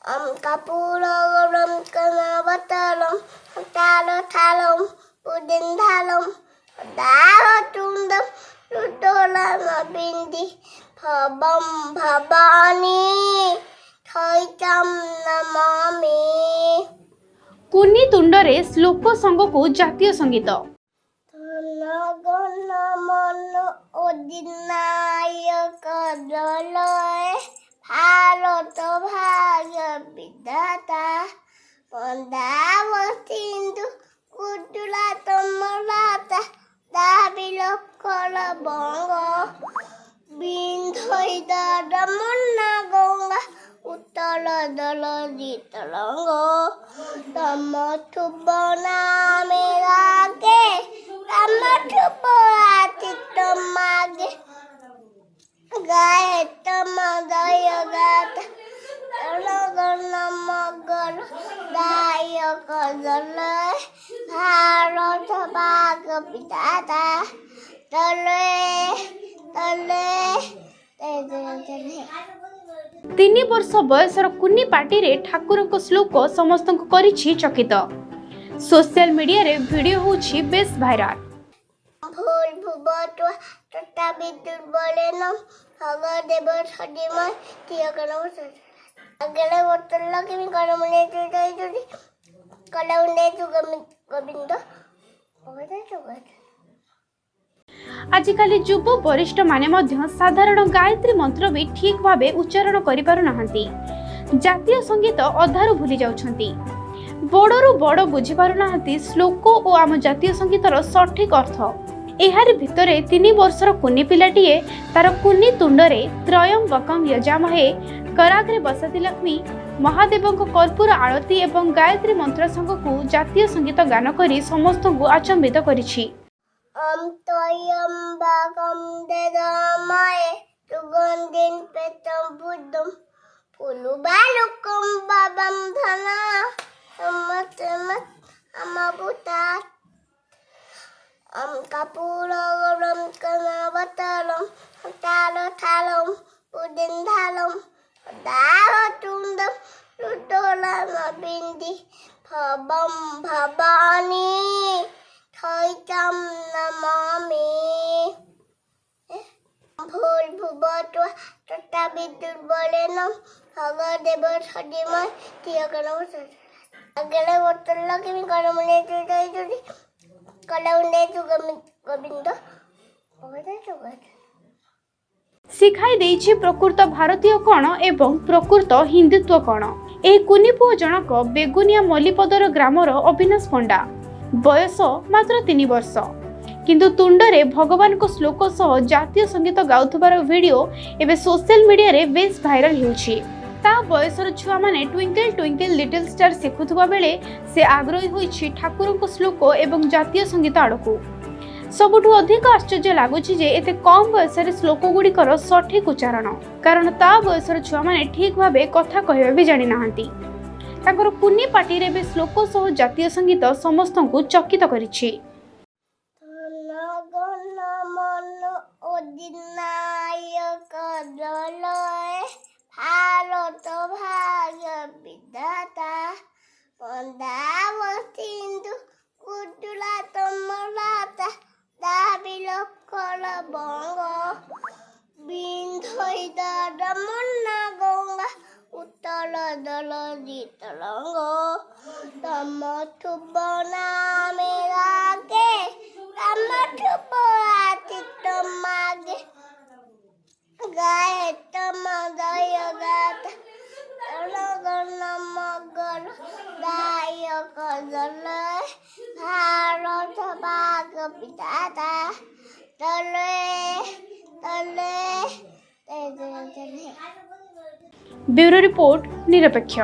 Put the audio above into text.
Kapularam kanavataram talathalam pudindhalam davatundam ludolamabindi bhabam bhabani thaitam namami। କୁନି ତୁଣ୍ଡରେ ଶ୍ଲୋକ ସଙ୍ଗକୁ ଜାତୀୟ ସଙ୍ଗୀତ। ଗଣ ମନ ଅଧିନାୟକ ଦଳଏ ଭାରତ ଭାଗ୍ୟ ବିଧାତା ପଞ୍ଜାବ ସିନ୍ଧୁ କୁଟୁଲା ତମରାତା ଦାବିଲ କଳ ବଙ୍ଗ ବିନ୍ଧଇ ଦମନା ଗଙ୍ଗା ଉତ୍ତର ଦଳ ଜିତଳଙ୍ଗ ତମ ଥୁବ ନାମେ ରାଗେ ତମ ଥୁବ ଆତିତ ମାଗେ ଗାଏ ତମ ଦୟ ଗାତ ଗଣ ମଗର ଦାୟକ ଦଳ ଭାରତ ଭାଗ ବିଧାତା ତଲେ ତଲେ 3 ବର୍ଷ ବୟସର କୁନି ପାଟିରେ ଠାକୁରଙ୍କ ଶ୍ଲୋକ ସମସ୍ତଙ୍କୁ କରିଛି ଚକିତ। सोशल मीडिया रे वीडियो होछि बेस भाइराल। भूल भुबतु तटा विद्युत बोलेन हग देव छडिमय तिय करम अगले बोतल लगे करमने जुदै जुदी कलौने जुगम गोविंद ओबे जुगत। आजिकाली युव वरिष्ठ माने मध्य साधारण गायत्री मंत्र भी ठीक भावे उच्चारण करि पारु नाहंती। जातीय संगीत अधारु भूली जाउछंती। बड़रू बड़ बुझी पारु नाहंती श्लोक और आम जातीय संगीतर सठिक अर्थ। एहारी भितरे 3 वर्षर कुनी पिलाटीए तार कुनी तुंडरे त्रयंबकं यजामहे कराग्रे बसती लक्ष्मी महादेवंको कर्पूर आरती एवं गायत्री मंत्र संगकु जातीय संगीत गान करी समस्तଙ୍କୁ आचंबित करिछि। त्र्यंबकं देवामहे सुगन्धिं पेतं बुद्धं फुलुबालुकं बाबं धना amabutat kapularam kanavataram talathalam pudindhalam davatundam ludolamabindi bhabam bhabani thaitam namami। भूल भुबतु तटा विद्युत बोलेन हग देव छडिमय तिय करम अगले बोतल लगे करमने जुदै जुदी कलौने जुगम गोविंद ओबे जुगत। शिखाई देइछि प्रकृत भारतीय कण एवं प्रकृत हिंदुत्व कण। ए कुनिपुଅ जनक बेगुनिया मल्लीपदर ग्रामर अविनाश पंडा। बयस मात्र 3 वर्ष किंतु तुंडरे भगवान को श्लोक सह जातीय संगीत गाउथबार वीडियो एबे सोशल मीडिया रे बेस भाइराल हेउछि। ता बयसर छुआ माने ट्विंकल ट्विंकल लिटिल स्टार सिखुथुबा बेले से आग्रही होइछि ठाकुरଙ୍କ श्लोक एवं जातीय संगीत आड़कू। सबुठु अधिक आश्चर्य लागुछि जे एते कम बयसर श्लोक गुड़िकर सठिक उच्चारण, कारण ता बयसर छुआ माने ठीक भाबे कथा कहबा भी जानि नाहंती। ताकर कुनी पाटी रे बे श्लोक सह जातीय संगीत समस्तଙ୍କୁ चकित करिछि। गण मन अधिनायक दलए भारत भाग्य विधाता पञ्जाब सिन्धु कुटुला तमराता दाबिल कल बंग बिन्धई दमना गंगा उत्तर दल जितलंग तम थुब नामे रागे तम थुब आतित मागे गाए तम दय गात गण मगर दायक दल भारत भाग विधाता तले तले ब्यूरो रिपोर्ट निरपेक्ष।